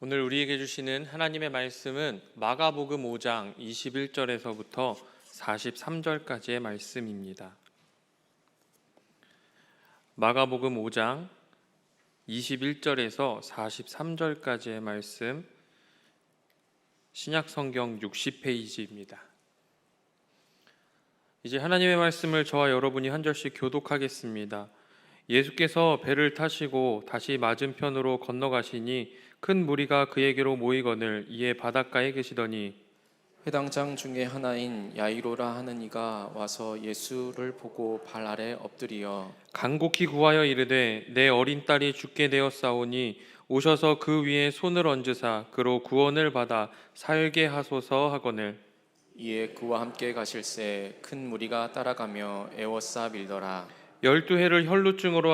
오늘 우리에게 주시는 하나님의 말씀은 마가복음 5장 21절에서부터 43절까지의 말씀입니다. 마가복음 5장 21절에서 43절까지의 말씀, 신약성경 60페이지입니다. 이제 하나님의 말씀을 저와 여러분이 한 절씩 교독하겠습니다. 예수께서 배를 타시고 다시 맞은편으로 건너가시니 큰 무리가 그에게로 모이거늘 이에 바닷가에 계시더니 회당장 중에 하나인 야이로라 하는 이가 와서 예수를 보고 발 아래 엎드리어 간곡히 구하여 이르되 내 어린 딸이 죽게 되었사오니 오셔서 그 위에 손을 얹으사 그로 구원을 받아 살게 하소서 하거늘 이에 그와 함께 가실새 큰 무리가 따라가며 애워싸 밀더라. 12해를 혈루증으로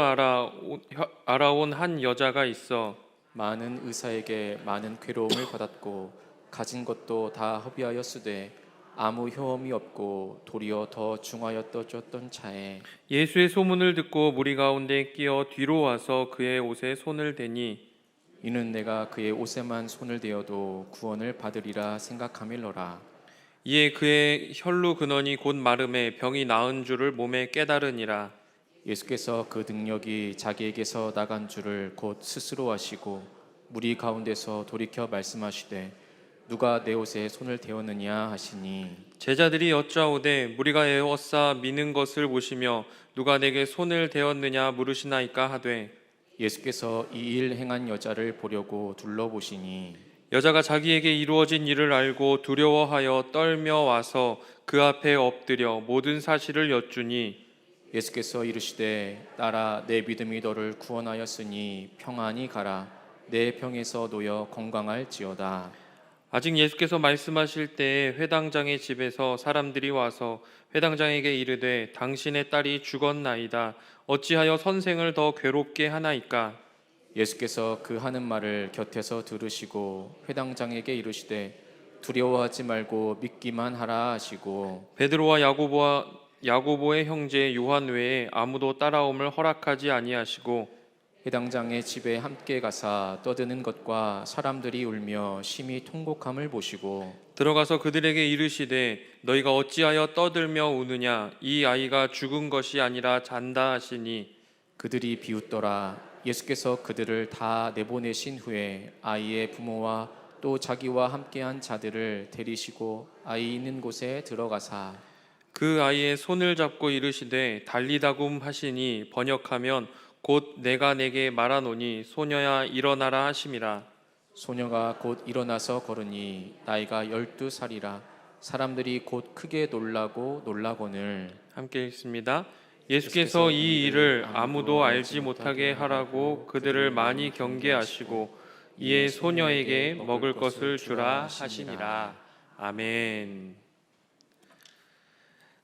알아온 한 여자가 있어 많은 의사에게 많은 괴로움을 받았고 가진 것도 다 허비하였으되 아무 효험이 없고 도리어 더 중하였던 차에 예수의 소문을 듣고 무리 가운데 끼어 뒤로 와서 그의 옷에 손을 대니 이는 내가 그의 옷에만 손을 대어도 구원을 받으리라 생각하밀러라. 이에 그의 혈루 근원이 곧 마름에 병이 나은 줄을 몸에 깨달으니라. 예수께서 그 능력이 자기에게서 나간 줄을 곧 스스로 아시고 무리 가운데서 돌이켜 말씀하시되 누가 내 옷에 손을 대었느냐 하시니 제자들이 여짜오되 무리가 에워싸 미는 것을 보시며 누가 내게 손을 대었느냐 물으시나이까 하되 예수께서 이 일 행한 여자를 보려고 둘러보시니 여자가 자기에게 이루어진 일을 알고 두려워하여 떨며 와서 그 앞에 엎드려 모든 사실을 여쭈니 예수께서 이르시되 딸아 내 믿음이 너를 구원하였으니 평안히 가라 내 병에서 놓여 건강할지어다. 아직 예수께서 말씀하실 때에 회당장의 집에서 사람들이 와서 회당장에게 이르되 당신의 딸이 죽었나이다. 어찌하여 선생을 더 괴롭게 하나이까? 예수께서 그 하는 말을 곁에서 들으시고 회당장에게 이르시되 두려워하지 말고 믿기만 하라 하시고 베드로와 야고보의 형제 요한 외에 아무도 따라옴을 허락하지 아니하시고 회당장의 집에 함께 가사 떠드는 것과 사람들이 울며 심히 통곡함을 보시고 들어가서 그들에게 이르시되 너희가 어찌하여 떠들며 우느냐 이 아이가 죽은 것이 아니라 잔다 하시니 그들이 비웃더라. 예수께서 그들을 다 내보내신 후에 아이의 부모와 또 자기와 함께한 자들을 데리시고 아이 있는 곳에 들어가사 그 아이의 손을 잡고 이르시되 달리다굼 하시니 번역하면 곧 내가 내게 말하노니 소녀야 일어나라 하심이라. 소녀가 곧 일어나서 걸으니 나이가 12살이라 사람들이 곧 크게 놀라거늘 함께 읽습니다. 예수께서 이 일을 아무도 알지 못하게 하라고 그들을 많이 경계하시고 이에 소녀에게 먹을 것을 주라 하시니라. 아멘.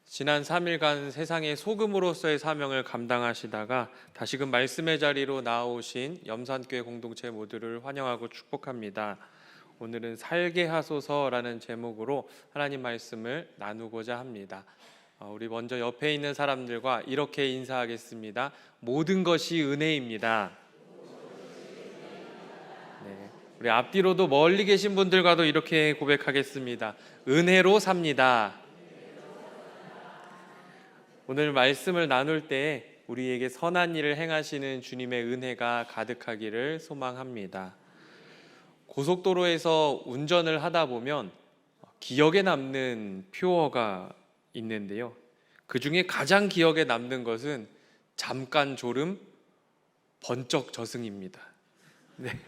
지난 3일간 세상의 소금으로서의 사명을 감당하시다가 다시금 말씀의 자리로 나오신 염산교회 공동체 모두를 환영하고 축복합니다. 오늘은 살게 하소서라는 제목으로 하나님 말씀을 나누고자 합니다. 우리 먼저 옆에 있는 사람들과 이렇게 인사하겠습니다. 모든 것이 은혜입니다. 네, 우리 앞뒤로도 멀리 계신 분들과도 이렇게 고백하겠습니다. 은혜로 삽니다. 오늘 말씀을 나눌 때 우리에게 선한 일을 행하시는 주님의 은혜가 가득하기를 소망합니다. 고속도로에서 운전을 하다 보면 기억에 남는 표어가 있는데요. 그 중에 가장 기억에 남는 것은 잠깐 졸음, 번쩍 저승입니다. 네.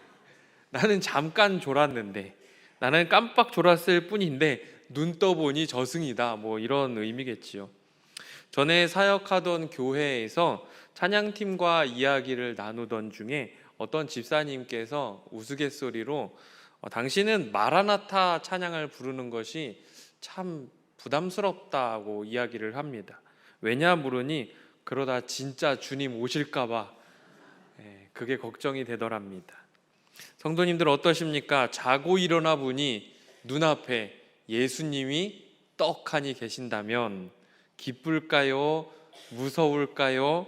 나는 잠깐 졸았는데, 나는 깜빡 졸았을 뿐인데 눈 떠보니 저승이다. 뭐 이런 의미겠지요. 전에 사역하던 교회에서 찬양팀과 이야기를 나누던 중에 어떤 집사님께서 우스갯소리로 당신은 마라나타 찬양을 부르는 것이 참 부담스럽다고 이야기를 합니다. 왜냐 물으니 그러다 진짜 주님 오실까봐 그게 걱정이 되더랍니다. 성도님들 어떠십니까? 자고 일어나 보니 눈앞에 예수님이 떡하니 계신다면 기쁠까요? 무서울까요?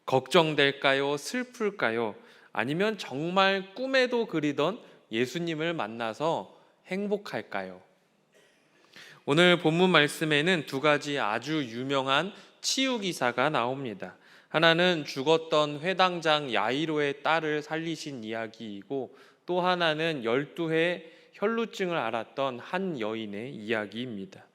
걱정될까요? 슬플까요? 아니면 정말 꿈에도 그리던 예수님을 만나서 행복할까요? 오늘 본문 말씀에는 두 가지 아주 유명한 치유 기사가 나옵니다. 하나는 죽었던 회당장 야이로의 딸을 살리신 이야기이고, 또 하나는 12회 혈루증을 앓았던 한 여인의 이야기입니다.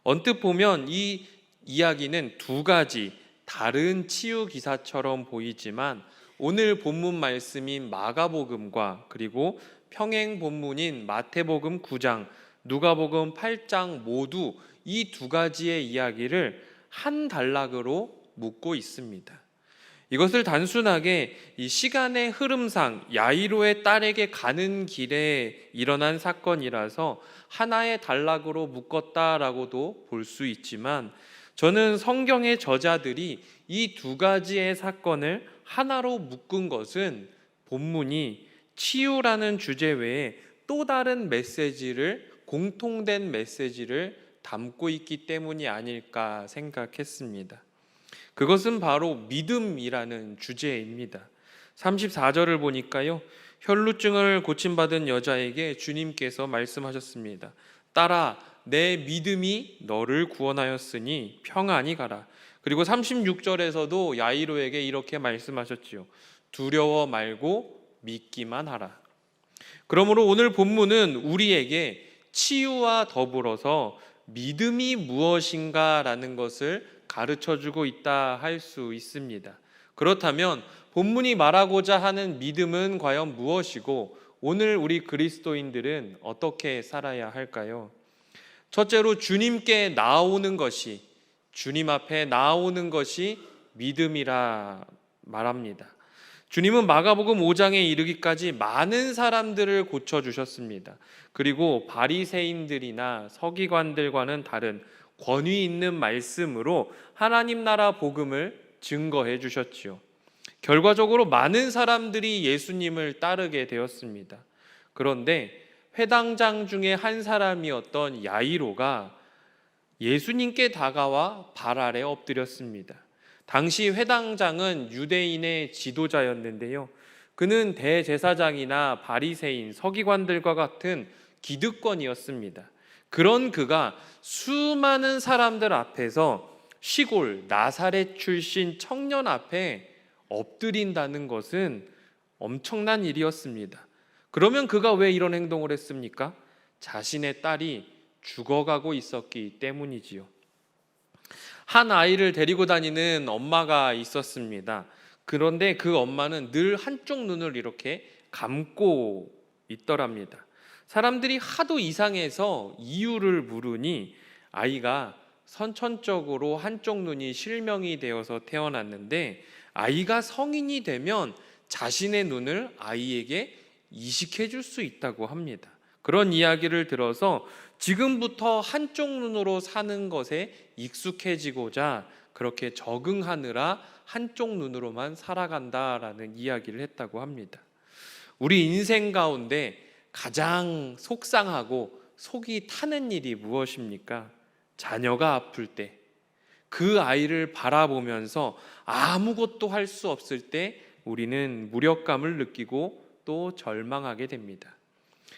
언뜻 보면 이 이야기는 두 가지 다른 치유 기사처럼 보이지만, 오늘 본문 말씀인 마가복음과 그리고 평행 본문인 마태복음 9장, 누가복음 8장 모두 이 두 가지의 이야기를 한 단락으로 묶고 있습니다. 이것을 단순하게 이 시간의 흐름상 야이로의 딸에게 가는 길에 일어난 사건이라서 하나의 단락으로 묶었다라고도 볼 수 있지만, 저는 성경의 저자들이 이 두 가지의 사건을 하나로 묶은 것은 본문이 치유라는 주제 외에 또 다른 메시지를, 공통된 메시지를 담고 있기 때문이 아닐까 생각했습니다. 그것은 바로 믿음이라는 주제입니다. 34절을 보니까요, 혈루증을 고침받은 여자에게 주님께서 말씀하셨습니다. 딸아, 내 믿음이 너를 구원하였으니 평안히 가라. 그리고 36절에서도 야이로에게 이렇게 말씀하셨지요. 두려워 말고 믿기만 하라. 그러므로 오늘 본문은 우리에게 치유와 더불어서 믿음이 무엇인가라는 것을 가르쳐주고 있다 할 수 있습니다. 그렇다면 본문이 말하고자 하는 믿음은 과연 무엇이고, 오늘 우리 그리스도인들은 어떻게 살아야 할까요? 첫째로 주님께 나아오는 것이, 주님 앞에 나아오는 것이 믿음이라 말합니다. 주님은 마가복음 5장에 이르기까지 많은 사람들을 고쳐주셨습니다. 그리고 바리새인들이나 서기관들과는 다른 권위 있는 말씀으로 하나님 나라 복음을 증거해 주셨지요. 결과적으로 많은 사람들이 예수님을 따르게 되었습니다. 그런데 회당장 중에 한 사람이었던 야이로가 예수님께 다가와 발 아래 엎드렸습니다. 당시 회당장은 유대인의 지도자였는데요, 그는 대제사장이나 바리새인, 서기관들과 같은 기득권이었습니다. 그런 그가 수많은 사람들 앞에서 시골 나사렛 출신 청년 앞에 엎드린다는 것은 엄청난 일이었습니다. 그러면 그가 왜 이런 행동을 했습니까? 자신의 딸이 죽어가고 있었기 때문이지요. 한 아이를 데리고 다니는 엄마가 있었습니다. 그런데 그 엄마는 늘 한쪽 눈을 이렇게 감고 있더랍니다. 사람들이 하도 이상해서 이유를 물으니 아이가 선천적으로 한쪽 눈이 실명이 되어서 태어났는데, 아이가 성인이 되면 자신의 눈을 아이에게 이식해 줄 수 있다고 합니다. 그런 이야기를 들어서 지금부터 한쪽 눈으로 사는 것에 익숙해지고자 그렇게 적응하느라 한쪽 눈으로만 살아간다라는 이야기를 했다고 합니다. 우리 인생 가운데 가장 속상하고 속이 타는 일이 무엇입니까? 자녀가 아플 때, 그 아이를 바라보면서 아무것도 할 수 없을 때 우리는 무력감을 느끼고 또 절망하게 됩니다.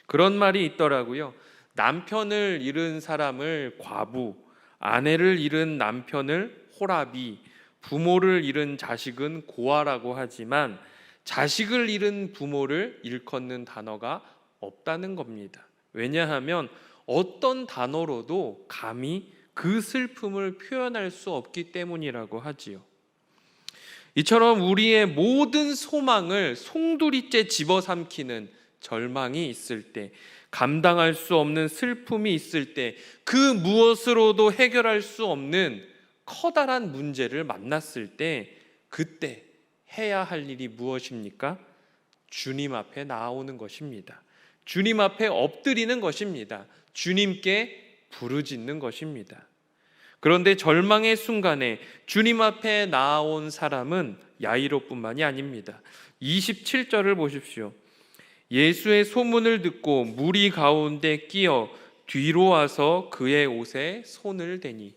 그런 말이 있더라고요. 남편을 잃은 사람을 과부, 아내를 잃은 남편을 호라비, 부모를 잃은 자식은 고아라고 하지만 자식을 잃은 부모를 일컫는 단어가 없다는 겁니다. 왜냐하면 어떤 단어로도 감히 그 슬픔을 표현할 수 없기 때문이라고 하지요. 이처럼 우리의 모든 소망을 송두리째 집어삼키는 절망이 있을 때, 감당할 수 없는 슬픔이 있을 때, 그 무엇으로도 해결할 수 없는 커다란 문제를 만났을 때, 그때 해야 할 일이 무엇입니까? 주님 앞에 나아오는 것입니다. 주님 앞에 엎드리는 것입니다. 주님께 부르짖는 것입니다. 그런데 절망의 순간에 주님 앞에 나아온 사람은 야이로뿐만이 아닙니다. 27절을 보십시오. 예수의 소문을 듣고 무리 가운데 끼어 뒤로 와서 그의 옷에 손을 대니.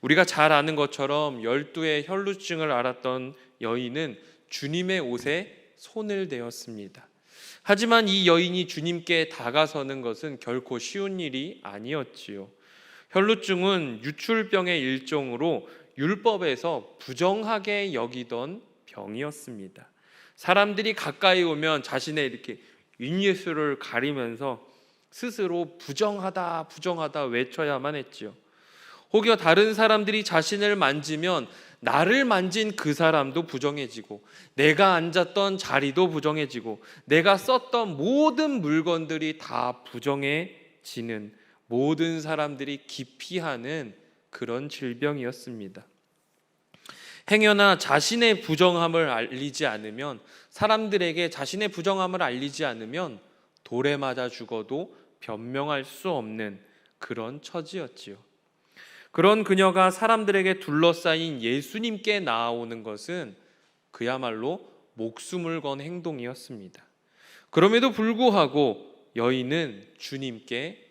우리가 잘 아는 것처럼 12의 혈루증을 앓았던 여인은 주님의 옷에 손을 대었습니다. 하지만 이 여인이 주님께 다가서는 것은 결코 쉬운 일이 아니었지요. 혈루증은 유출병의 일종으로 율법에서 부정하게 여기던 병이었습니다. 사람들이 가까이 오면 자신의 이렇게 윗예술을 가리면서 스스로 부정하다 부정하다 외쳐야만 했지요. 혹여 다른 사람들이 자신을 만지면 나를 만진 그 사람도 부정해지고, 내가 앉았던 자리도 부정해지고, 내가 썼던 모든 물건들이 다 부정해지는, 모든 사람들이 기피하는 그런 질병이었습니다. 행여나 자신의 부정함을 알리지 않으면, 사람들에게 자신의 부정함을 알리지 않으면 돌에 맞아 죽어도 변명할 수 없는 그런 처지였지요. 그런 그녀가 사람들에게 둘러싸인 예수님께 나아오는 것은 그야말로 목숨을 건 행동이었습니다. 그럼에도 불구하고 여인은 주님께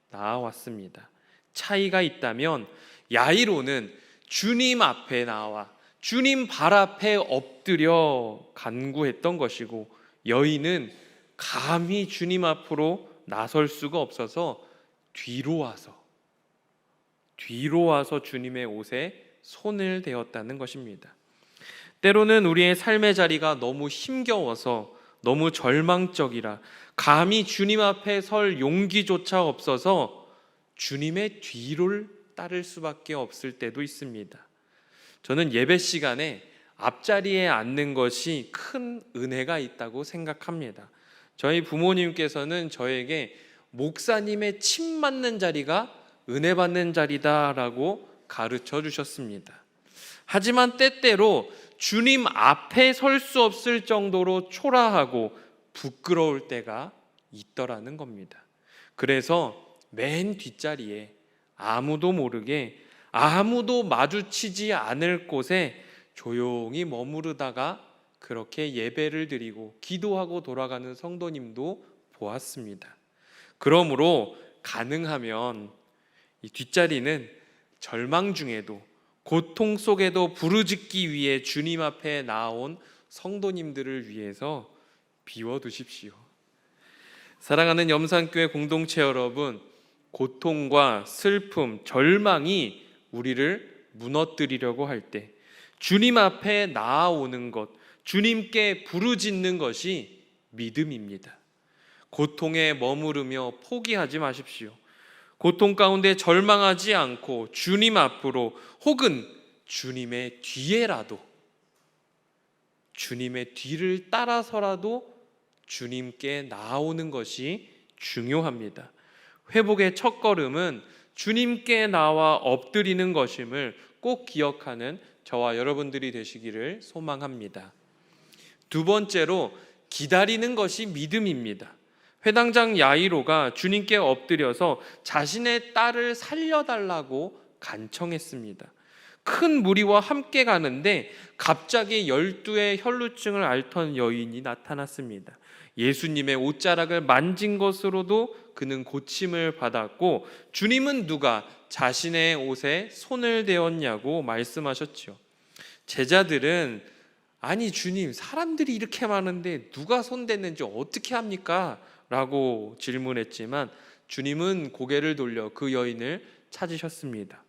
나아왔습니다. 차이가 있다면 야이로는 주님 앞에 나와 주님 발 앞에 엎드려 간구했던 것이고, 여인은 감히 주님 앞으로 나설 수가 없어서 뒤로 와서 주님의 옷에 손을 대었다는 것입니다. 때로는 우리의 삶의 자리가 너무 힘겨워서, 너무 절망적이라 감히 주님 앞에 설 용기조차 없어서 주님의 뒤를 따를 수밖에 없을 때도 있습니다. 저는 예배 시간에 앞자리에 앉는 것이 큰 은혜가 있다고 생각합니다. 저희 부모님께서는 저에게 목사님의 침 맞는 자리가 은혜 받는 자리다라고 가르쳐 주셨습니다. 하지만 때때로 주님 앞에 설 수 없을 정도로 초라하고 부끄러울 때가 있더라는 겁니다. 그래서 맨 뒷자리에 아무도 모르게, 아무도 마주치지 않을 곳에 조용히 머무르다가 그렇게 예배를 드리고 기도하고 돌아가는 성도님도 보았습니다. 그러므로 가능하면 이 뒷자리는 절망 중에도, 고통 속에도 부르짖기 위해 주님 앞에 나온 성도님들을 위해서 비워두십시오. 사랑하는 염산교회 공동체 여러분, 고통과 슬픔, 절망이 우리를 무너뜨리려고 할 때 주님 앞에 나아오는 것, 주님께 부르짖는 것이 믿음입니다. 고통에 머무르며 포기하지 마십시오. 고통 가운데 절망하지 않고 주님 앞으로, 혹은 주님의 뒤에라도, 주님의 뒤를 따라서라도 주님께 나아오는 것이 중요합니다. 회복의 첫걸음은 주님께 나와 엎드리는 것임을 꼭 기억하는 저와 여러분들이 되시기를 소망합니다. 두 번째로, 기다리는 것이 믿음입니다. 회당장 야이로가 주님께 엎드려서 자신의 딸을 살려달라고 간청했습니다. 큰 무리와 함께 가는데 갑자기 12의 혈루증을 앓던 여인이 나타났습니다. 예수님의 옷자락을 만진 것으로도 그는 고침을 받았고, 주님은 누가 자신의 옷에 손을 대었냐고 말씀하셨죠. 제자들은 아니 주님, 사람들이 이렇게 많은데 누가 손댔는지 어떻게 합니까? 라고 질문했지만 주님은 고개를 돌려 그 여인을 찾으셨습니다.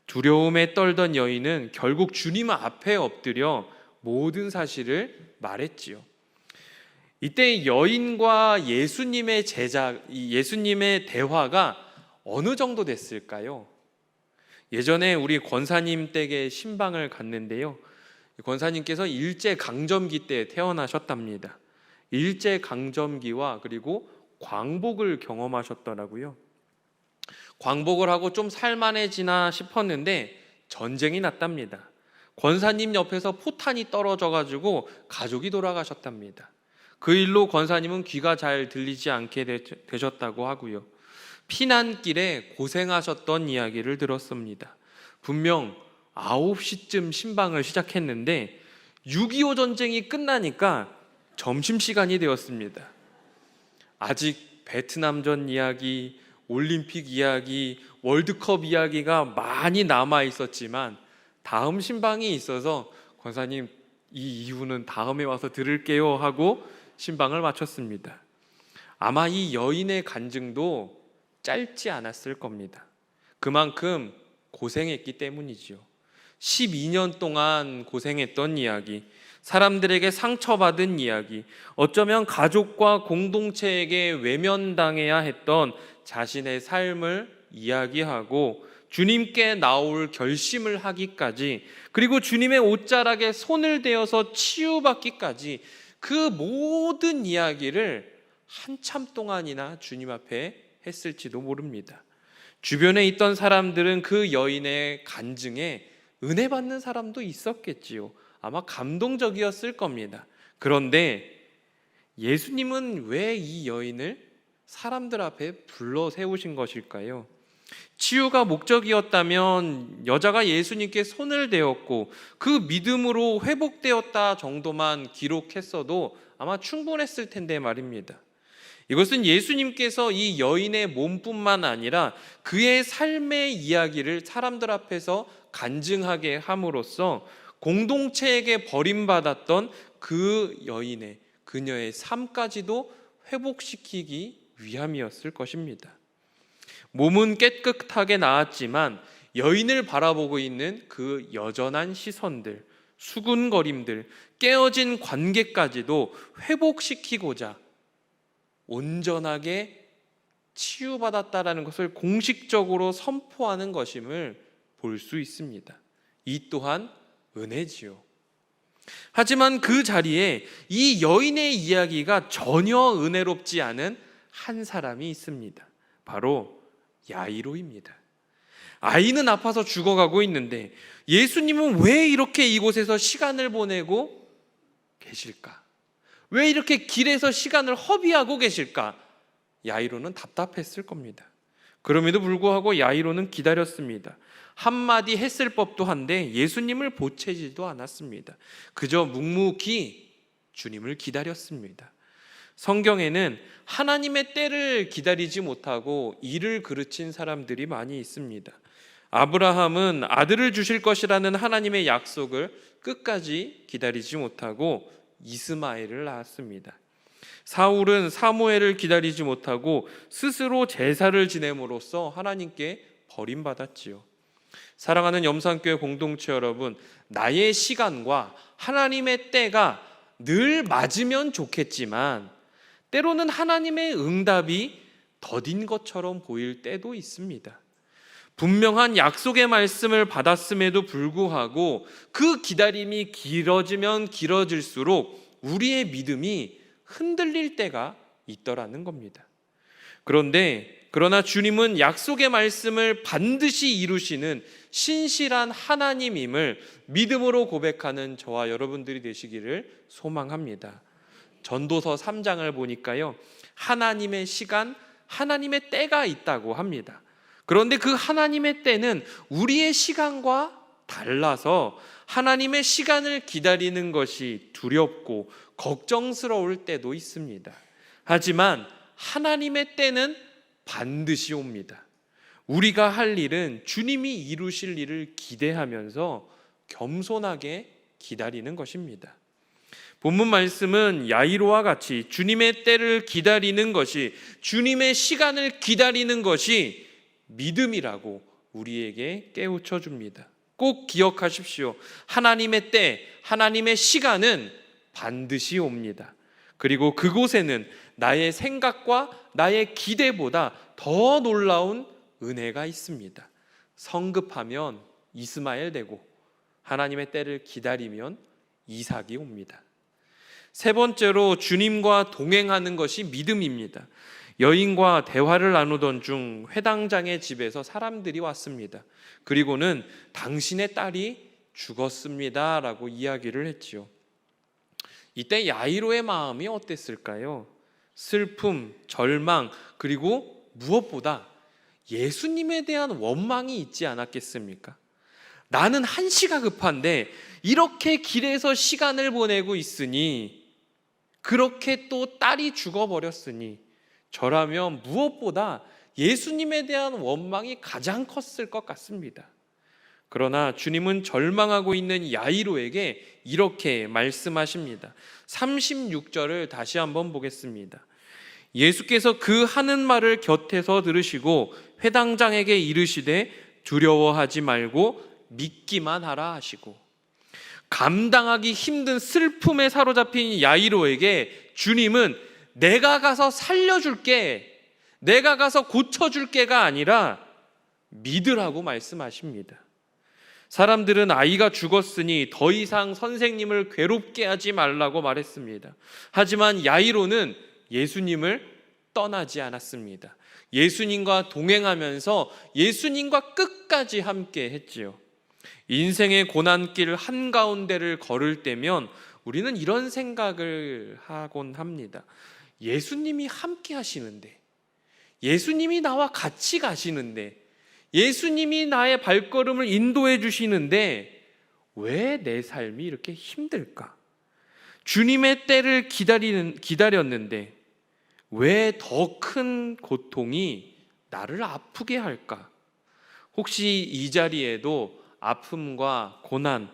두려움에 떨던 여인은 결국 주님 앞에 엎드려 모든 사실을 말했지요. 이때 여인과 예수님의 예수님의 대화가 어느 정도 됐을까요? 예전에 우리 권사님 댁에 신방을 갔는데요, 권사님께서 일제강점기 때 태어나셨답니다. 일제강점기와 그리고 광복을 경험하셨더라고요. 광복을 하고 좀 살만해지나 싶었는데 전쟁이 났답니다. 권사님 옆에서 포탄이 떨어져가지고 가족이 돌아가셨답니다. 그 일로 권사님은 귀가 잘 들리지 않게 되셨다고 하고요. 피난길에 고생하셨던 이야기를 들었습니다. 분명 9시쯤 신방을 시작했는데 6.25 전쟁이 끝나니까 점심시간이 되었습니다. 아직 베트남전 이야기, 올림픽 이야기, 월드컵 이야기가 많이 남아 있었지만 다음 신방이 있어서 권사님 이 이후는 다음에 와서 들을게요 하고 신방을 마쳤습니다. 아마 이 여인의 간증도 짧지 않았을 겁니다. 그만큼 고생했기 때문이지요. 12년 동안 고생했던 이야기, 사람들에게 상처받은 이야기, 어쩌면 가족과 공동체에게 외면당해야 했던 자신의 삶을 이야기하고 주님께 나올 결심을 하기까지, 그리고 주님의 옷자락에 손을 대어서 치유받기까지 그 모든 이야기를 한참 동안이나 주님 앞에 했을지도 모릅니다. 주변에 있던 사람들은 그 여인의 간증에 은혜 받는 사람도 있었겠지요. 아마 감동적이었을 겁니다. 그런데 예수님은 왜 이 여인을 사람들 앞에 불러 세우신 것일까요? 치유가 목적이었다면 여자가 예수님께 손을 대었고 그 믿음으로 회복되었다 정도만 기록했어도 아마 충분했을 텐데 말입니다. 이것은 예수님께서 이 여인의 몸뿐만 아니라 그의 삶의 이야기를 사람들 앞에서 간증하게 함으로써 공동체에게 버림받았던 그 여인의, 그녀의 삶까지도 회복시키기 위함이었을 것입니다. 몸은 깨끗하게 나았지만 여인을 바라보고 있는 그 여전한 시선들, 수군거림들, 깨어진 관계까지도 회복시키고자 온전하게 치유받았다라는 것을 공식적으로 선포하는 것임을 볼 수 있습니다. 이 또한 은혜지요. 하지만 그 자리에 이 여인의 이야기가 전혀 은혜롭지 않은 한 사람이 있습니다. 바로 야이로입니다. 아이는 아파서 죽어가고 있는데 예수님은 왜 이렇게 이곳에서 시간을 보내고 계실까? 왜 이렇게 길에서 시간을 허비하고 계실까? 야이로는 답답했을 겁니다. 그럼에도 불구하고 야이로는 기다렸습니다. 한마디 했을 법도 한데 예수님을 보채지도 않았습니다. 그저 묵묵히 주님을 기다렸습니다. 성경에는 하나님의 때를 기다리지 못하고 일을 그르친 사람들이 많이 있습니다. 아브라함은 아들을 주실 것이라는 하나님의 약속을 끝까지 기다리지 못하고 이스마엘을 낳았습니다. 사울은 사무엘을 기다리지 못하고 스스로 제사를 지냄으로써 하나님께 버림받았지요. 사랑하는 염산교회 공동체 여러분, 나의 시간과 하나님의 때가 늘 맞으면 좋겠지만 때로는 하나님의 응답이 더딘 것처럼 보일 때도 있습니다. 분명한 약속의 말씀을 받았음에도 불구하고 그 기다림이 길어지면 길어질수록 우리의 믿음이 흔들릴 때가 있더라는 겁니다. 그러나 주님은 약속의 말씀을 반드시 이루시는 신실한 하나님임을 믿음으로 고백하는 저와 여러분들이 되시기를 소망합니다. 전도서 3장을 보니까요, 하나님의 시간, 하나님의 때가 있다고 합니다. 그런데 그 하나님의 때는 우리의 시간과 달라서 하나님의 시간을 기다리는 것이 두렵고 걱정스러울 때도 있습니다. 하지만 하나님의 때는 반드시 옵니다. 우리가 할 일은 주님이 이루실 일을 기대하면서 겸손하게 기다리는 것입니다. 본문 말씀은 야이로와 같이 주님의 때를 기다리는 것이, 주님의 시간을 기다리는 것이 믿음이라고 우리에게 깨우쳐 줍니다. 꼭 기억하십시오. 하나님의 때, 하나님의 시간은 반드시 옵니다. 그리고 그곳에는 나의 생각과 나의 기대보다 더 놀라운 은혜가 있습니다. 성급하면 이스마엘 되고 하나님의 때를 기다리면 이삭이 옵니다. 세 번째로 주님과 동행하는 것이 믿음입니다. 여인과 대화를 나누던 중 회당장의 집에서 사람들이 왔습니다. 그리고는 당신의 딸이 죽었습니다 라고 이야기를 했지요. 이때 야이로의 마음이 어땠을까요? 슬픔, 절망, 그리고 무엇보다 예수님에 대한 원망이 있지 않았겠습니까? 나는 한시가 급한데 이렇게 길에서 시간을 보내고 있으니, 그렇게 또 딸이 죽어버렸으니 저라면 무엇보다 예수님에 대한 원망이 가장 컸을 것 같습니다. 그러나 주님은 절망하고 있는 야이로에게 이렇게 말씀하십니다. 36절을 다시 한번 보겠습니다. 예수께서 그 하는 말을 곁에서 들으시고 회당장에게 이르시되 두려워하지 말고 믿기만 하라 하시고, 감당하기 힘든 슬픔에 사로잡힌 야이로에게 주님은 내가 가서 살려줄게, 내가 가서 고쳐줄게가 아니라 믿으라고 말씀하십니다. 사람들은 아이가 죽었으니 더 이상 선생님을 괴롭게 하지 말라고 말했습니다. 하지만 야이로는 예수님을 떠나지 않았습니다. 예수님과 동행하면서 예수님과 끝까지 함께 했지요. 인생의 고난길 한가운데를 걸을 때면 우리는 이런 생각을 하곤 합니다. 예수님이 함께 하시는데, 예수님이 나와 같이 가시는데, 예수님이 나의 발걸음을 인도해 주시는데 왜 내 삶이 이렇게 힘들까? 주님의 때를 기다렸는데 왜 더 큰 고통이 나를 아프게 할까? 혹시 이 자리에도 아픔과 고난,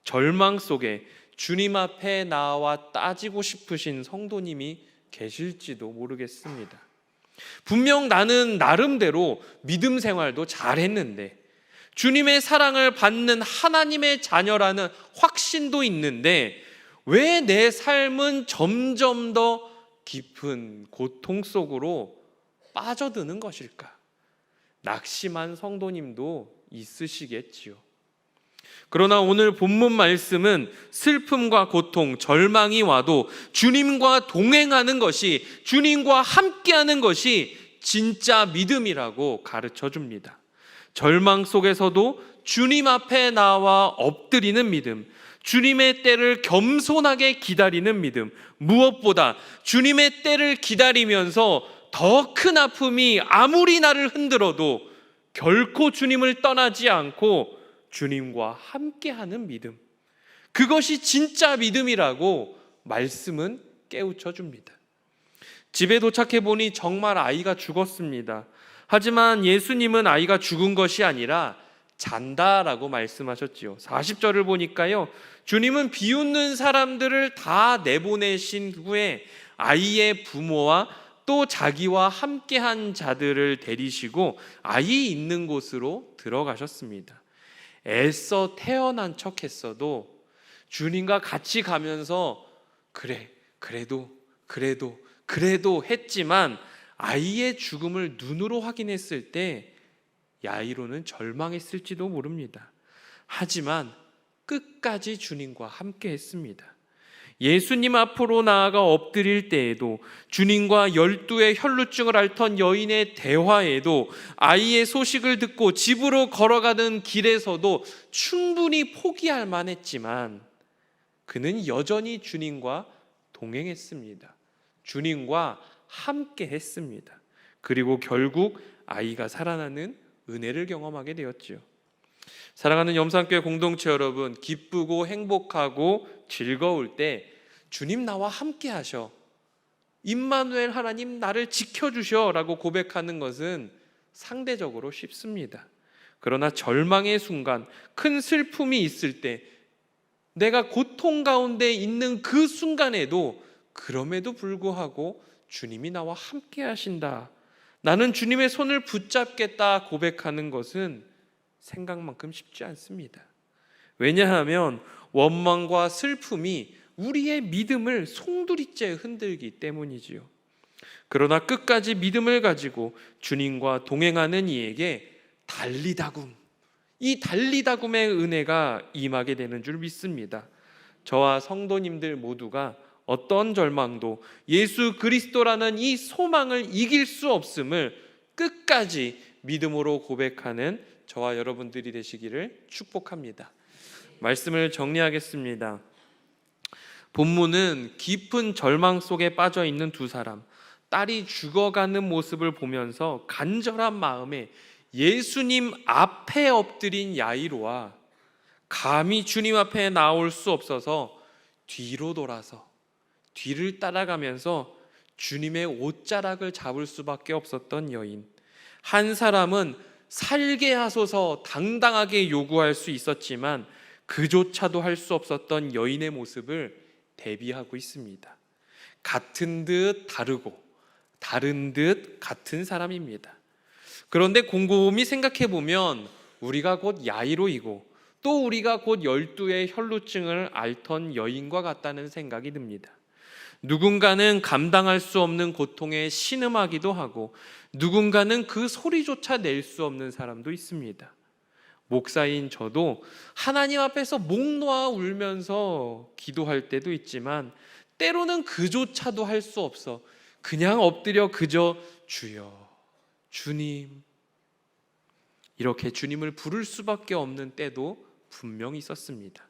절망 속에 주님 앞에 나와 따지고 싶으신 성도님이 계실지도 모르겠습니다. 분명 나는 나름대로 믿음 생활도 잘했는데, 주님의 사랑을 받는 하나님의 자녀라는 확신도 있는데 왜 내 삶은 점점 더 깊은 고통 속으로 빠져드는 것일까? 낙심한 성도님도 있으시겠지요. 그러나 오늘 본문 말씀은 슬픔과 고통, 절망이 와도 주님과 동행하는 것이, 주님과 함께하는 것이 진짜 믿음이라고 가르쳐 줍니다. 절망 속에서도 주님 앞에 나와 엎드리는 믿음, 주님의 때를 겸손하게 기다리는 믿음, 무엇보다 주님의 때를 기다리면서 더 큰 아픔이 아무리 나를 흔들어도 결코 주님을 떠나지 않고 주님과 함께하는 믿음, 그것이 진짜 믿음이라고 말씀은 깨우쳐 줍니다. 집에 도착해 보니 정말 아이가 죽었습니다. 하지만 예수님은 아이가 죽은 것이 아니라 잔다라고 말씀하셨지요. 40절을 보니까요, 주님은 비웃는 사람들을 다 내보내신 후에 아이의 부모와 또 자기와 함께한 자들을 데리시고 아이 있는 곳으로 들어가셨습니다. 애써 태어난 척 했어도 주님과 같이 가면서 그래도 했지만 아이의 죽음을 눈으로 확인했을 때 야이로는 절망했을지도 모릅니다. 하지만 끝까지 주님과 함께 했습니다. 예수님 앞으로 나아가 엎드릴 때에도, 주님과 12의 혈루증을 앓던 여인의 대화에도, 아이의 소식을 듣고 집으로 걸어가는 길에서도 충분히 포기할 만했지만 그는 여전히 주님과 동행했습니다. 주님과 함께 했습니다. 그리고 결국 아이가 살아나는 은혜를 경험하게 되었지요. 사랑하는 염산교회 공동체 여러분, 기쁘고 행복하고 즐거울 때 주님 나와 함께 하셔, 임마누엘 하나님 나를 지켜주셔 라고 고백하는 것은 상대적으로 쉽습니다. 그러나 절망의 순간, 큰 슬픔이 있을 때, 내가 고통 가운데 있는 그 순간에도 그럼에도 불구하고 주님이 나와 함께 하신다, 나는 주님의 손을 붙잡겠다 고백하는 것은 생각만큼 쉽지 않습니다. 왜냐하면 원망과 슬픔이 우리의 믿음을 송두리째 흔들기 때문이지요. 그러나 끝까지 믿음을 가지고 주님과 동행하는 이에게 달리다굼, 이 달리다굼의 은혜가 임하게 되는 줄 믿습니다. 저와 성도님들 모두가 어떤 절망도 예수 그리스도라는 이 소망을 이길 수 없음을 끝까지 믿음으로 고백하는 저와 여러분들이 되시기를 축복합니다. 말씀을 정리하겠습니다. 본문은 깊은 절망 속에 빠져 있는 두 사람, 딸이 죽어가는 모습을 보면서 간절한 마음에 예수님 앞에 엎드린 야이로와 감히 주님 앞에 나올 수 없어서 뒤로 돌아서 뒤를 따라가면서 주님의 옷자락을 잡을 수밖에 없었던 여인, 한 사람은 살게 하소서 당당하게 요구할 수 있었지만 그조차도 할 수 없었던 여인의 모습을 대비하고 있습니다. 같은 듯 다르고 다른 듯 같은 사람입니다. 그런데 곰곰이 생각해 보면 우리가 곧 야이로이고 또 우리가 곧 12의 혈루증을 앓던 여인과 같다는 생각이 듭니다. 누군가는 감당할 수 없는 고통에 신음하기도 하고 누군가는 그 소리조차 낼 수 없는 사람도 있습니다. 목사인 저도 하나님 앞에서 목 놓아 울면서 기도할 때도 있지만 때로는 그조차도 할 수 없어 그냥 엎드려 그저 주여, 주님 이렇게 주님을 부를 수밖에 없는 때도 분명히 있었습니다.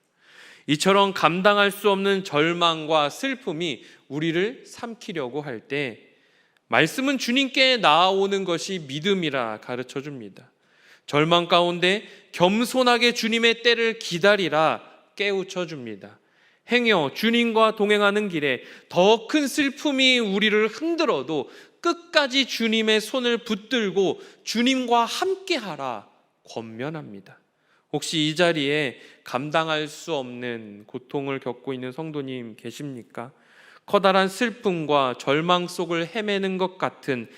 이처럼 감당할 수 없는 절망과 슬픔이 우리를 삼키려고 할 때 말씀은 주님께 나아오는 것이 믿음이라 가르쳐 줍니다. 절망 가운데 겸손하게 주님의 때를 기다리라 깨우쳐 줍니다. 행여 주님과 동행하는 길에 더 큰 슬픔이 우리를 흔들어도 끝까지 주님의 손을 붙들고 주님과 함께하라 권면합니다. 혹시 이 자리에 감당할 수 없는 고통을 겪고 있는 성도님 계십니까? 커다란 슬픔과 절망 속을 헤매는 것 같은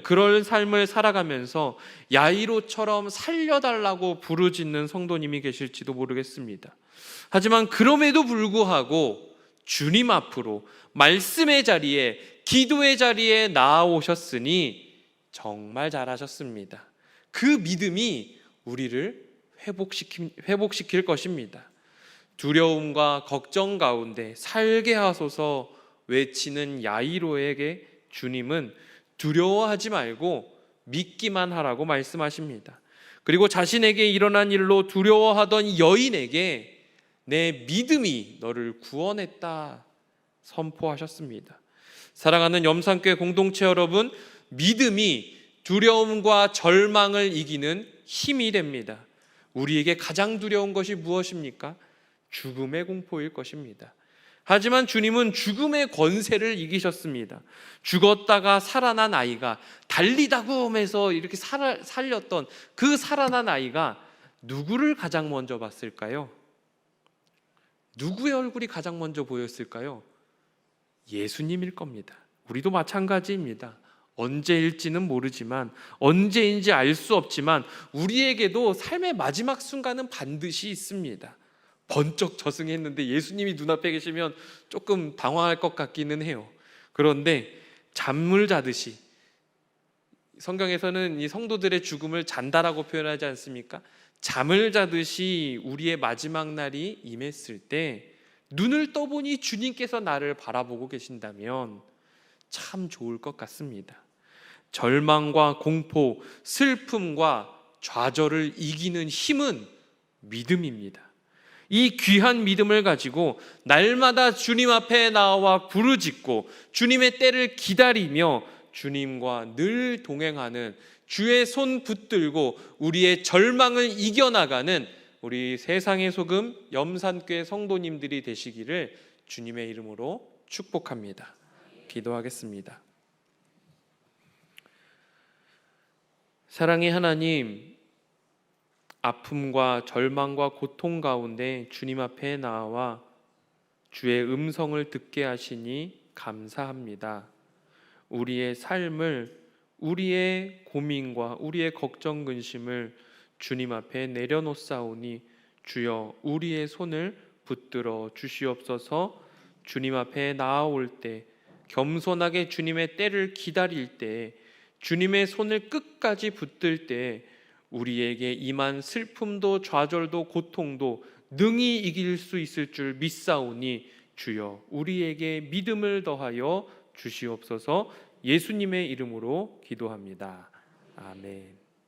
그런 삶을 살아가면서 야이로처럼 살려달라고 부르짖는 성도님이 계실지도 모르겠습니다. 하지만 그럼에도 불구하고 주님 앞으로 말씀의 자리에, 기도의 자리에 나아오셨으니 정말 잘하셨습니다. 그 믿음이 우리를 회복시킬 것입니다. 두려움과 걱정 가운데 살게 하소서 외치는 야이로에게 주님은 두려워하지 말고 믿기만 하라고 말씀하십니다. 그리고 자신에게 일어난 일로 두려워하던 여인에게 내 믿음이 너를 구원했다 선포하셨습니다. 사랑하는 염산교회 공동체 여러분, 믿음이 두려움과 절망을 이기는 힘이 됩니다. 우리에게 가장 두려운 것이 무엇입니까? 죽음의 공포일 것입니다. 하지만 주님은 죽음의 권세를 이기셨습니다. 죽었다가 살아난 아이가, 달리다구면서 이렇게 살렸던 그 살아난 아이가 누구를 가장 먼저 봤을까요? 누구의 얼굴이 가장 먼저 보였을까요? 예수님일 겁니다. 우리도 마찬가지입니다. 언제일지는 모르지만, 언제인지 알 수 없지만 우리에게도 삶의 마지막 순간은 반드시 있습니다. 번쩍 저승했는데 예수님이 눈앞에 계시면 조금 당황할 것 같기는 해요. 그런데 잠을 자듯이, 성경에서는 이 성도들의 죽음을 잔다라고 표현하지 않습니까? 잠을 자듯이 우리의 마지막 날이 임했을 때 눈을 떠보니 주님께서 나를 바라보고 계신다면 참 좋을 것 같습니다. 절망과 공포, 슬픔과 좌절을 이기는 힘은 믿음입니다. 이 귀한 믿음을 가지고 날마다 주님 앞에 나와 부르짖고 주님의 때를 기다리며 주님과 늘 동행하는, 주의 손 붙들고 우리의 절망을 이겨나가는 우리 세상의 소금 염산교회 성도님들이 되시기를 주님의 이름으로 축복합니다. 기도하겠습니다. 사랑의 하나님, 아픔과 절망과 고통 가운데 주님 앞에 나와 주의 음성을 듣게 하시니 감사합니다. 우리의 삶을, 우리의 고민과 우리의 걱정 근심을 주님 앞에 내려놓사오니 주여 우리의 손을 붙들어 주시옵소서. 주님 앞에 나아올 때, 겸손하게 주님의 때를 기다릴 때, 주님의 손을 끝까지 붙들 때 우리에게 임한 슬픔도 좌절도 고통도 능히 이길 수 있을 줄 믿사오니 주여 우리에게 믿음을 더하여 주시옵소서. 예수님의 이름으로 기도합니다. 아멘.